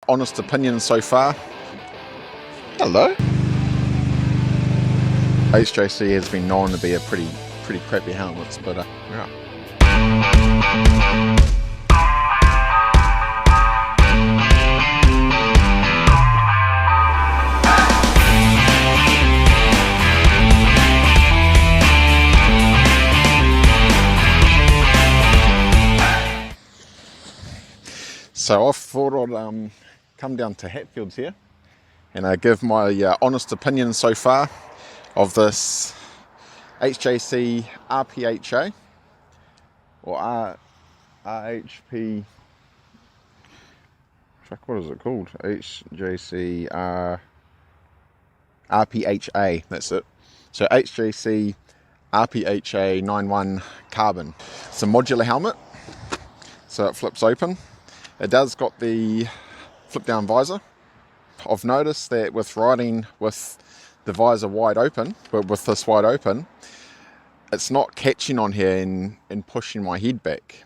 honest opinion so far. Hello. HJC has been known to be a pretty crappy helmets, but yeah. So I thought I'd come down to Hatfields here and give my honest opinion so far of this HJC RPHA or RHP. What is it called? HJC RPHA. That's it. So HJC RPHA 91 carbon. It's a modular helmet, so it flips open. It does got the flip down visor. I've noticed that with riding with the visor wide open, but with this wide open, it's not catching on here and pushing my head back,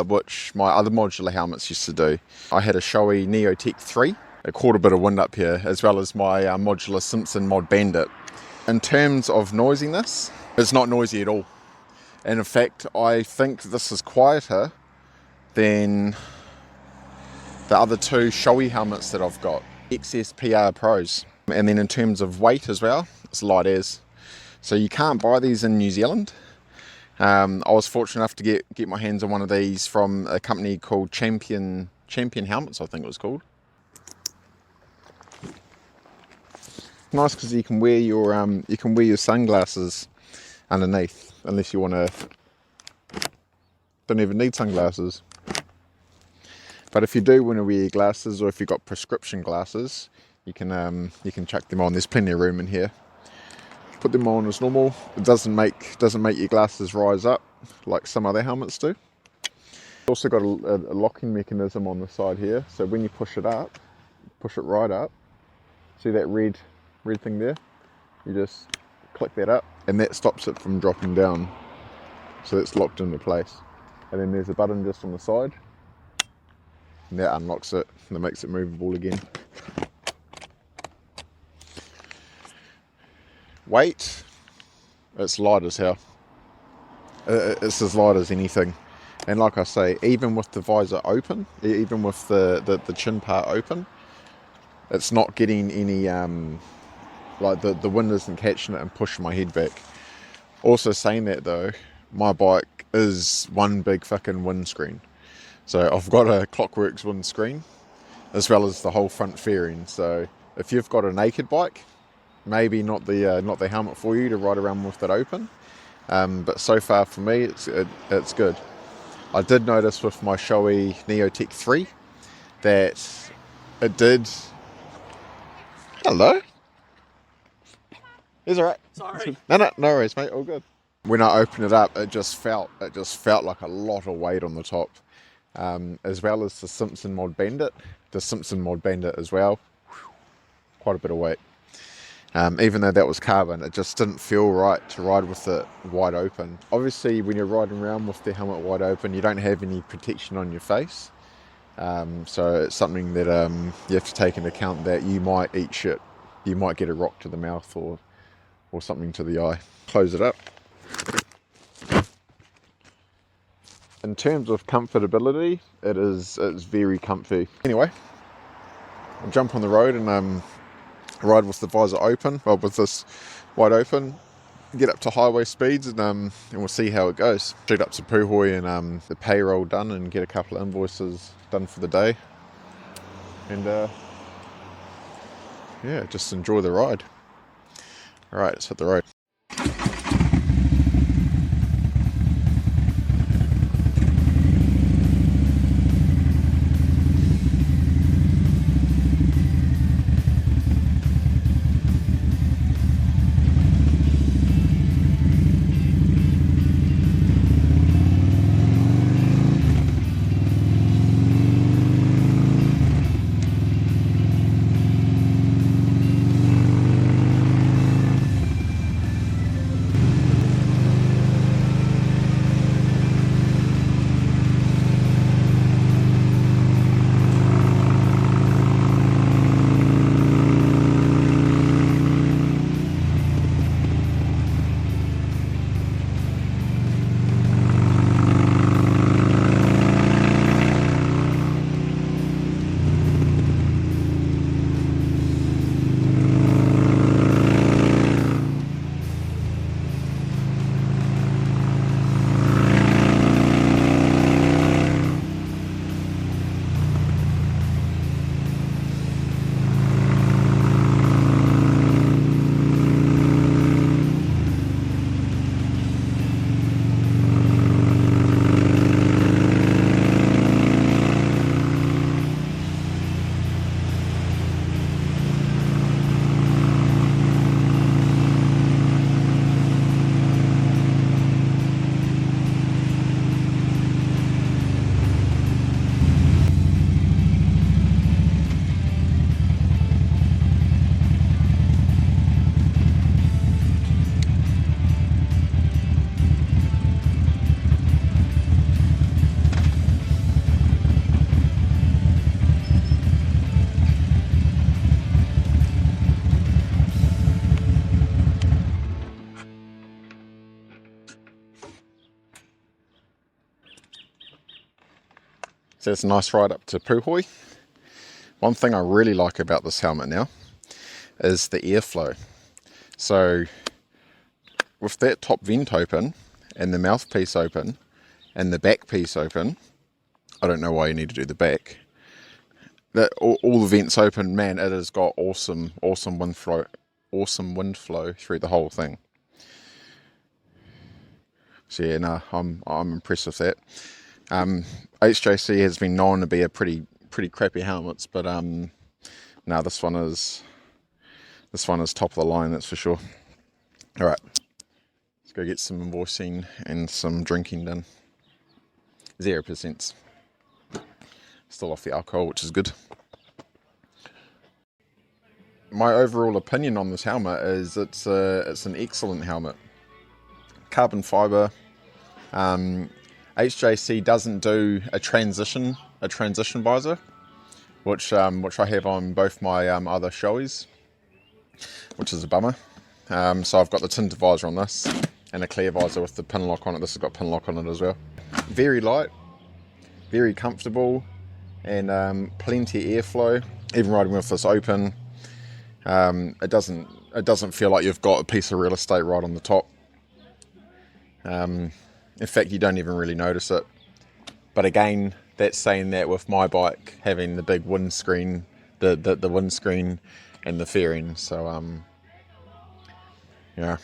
which my other modular helmets used to do. I had a Shoei Neotech 3. It caught a bit of wind up here, as well as my modular Simpson Mod Bandit. In terms of noisiness, it's not noisy at all. And in fact, I think this is quieter than the other two Shoei helmets that I've got, XSPR Pros. And then in terms of weight as well, it's light as. So you can't buy these in New Zealand. I was fortunate enough to get my hands on one of these from a company called Champion Helmets, I think it was called. Nice because you can wear your sunglasses underneath, unless you want to. Don't even need sunglasses. But if you do want to wear your glasses, or if you've got prescription glasses, you can chuck them on. There's plenty of room in here. Put them on as normal. It doesn't make your glasses rise up like some other helmets do. Also got a locking mechanism on the side here. So when you push it right up. See that red thing there? You just click that up, and that stops it from dropping down. So it's locked into place. And then there's a button just on the side. And that unlocks it, and that makes it movable again. Weight, it's light as hell. It's as light as anything. And like I say, even with the visor open, even with the chin part open, it's not getting any, like the wind isn't catching it and pushing my head back. Also saying that though, my bike is one big fucking windscreen. So I've got a Clockworks windscreen, as well as the whole front fairing. So if you've got a naked bike, maybe not the helmet for you to ride around with it open. But so far for me, it's good. I did notice with my Shoei Neotech 3 that it did. Hello. Is it alright? Sorry. No worries, mate. All good. When I opened it up, it just felt like a lot of weight on the top. As well as the Simpson Mod Bandit. The Simpson Mod Bandit as well. Quite a bit of weight. Even though that was carbon, it just didn't feel right to ride with it wide open. Obviously, when you're riding around with the helmet wide open, you don't have any protection on your face. So it's something that you have to take into account, that you might eat shit. You might get a rock to the mouth or something to the eye. Close it up. In terms of comfortability, it's very comfy. Anyway, I'll jump on the road and ride with the visor open, well, with this wide open, get up to highway speeds, and we'll see how it goes. Shoot up to Puhoi and the payroll done, and get a couple of invoices done for the day, and yeah, just enjoy the ride. All right, let's hit the road. So it's a nice ride up to Puhoi. One thing I really like about this helmet now is the airflow. So with that top vent open and the mouthpiece open and the back piece open, I don't know why you need to do the back. That all the vents open, man, it has got awesome wind flow through the whole thing. So yeah, no, I'm impressed with that. HJC has been known to be a pretty crappy helmets, but no, this one is top of the line, that's for sure. All right, let's go get some invoicing and some drinking done. 0%. Still off the alcohol, which is good. My overall opinion on this helmet is it's an excellent helmet. Carbon fiber. HJC doesn't do a transition visor, which I have on both my other showies, which is a bummer. So I've got the tinted visor on this and a clear visor with the pin lock on it. This has got pin lock on it as well. Very light, very comfortable, and plenty of airflow. Even riding with this open, it doesn't feel like you've got a piece of real estate right on the top. In fact, you don't even really notice it. But again, that's saying that with my bike having the big windscreen, the windscreen and the fairing. So yeah.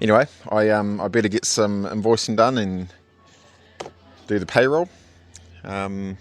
Anyway, I better get some invoicing done and do the payroll. Yeah.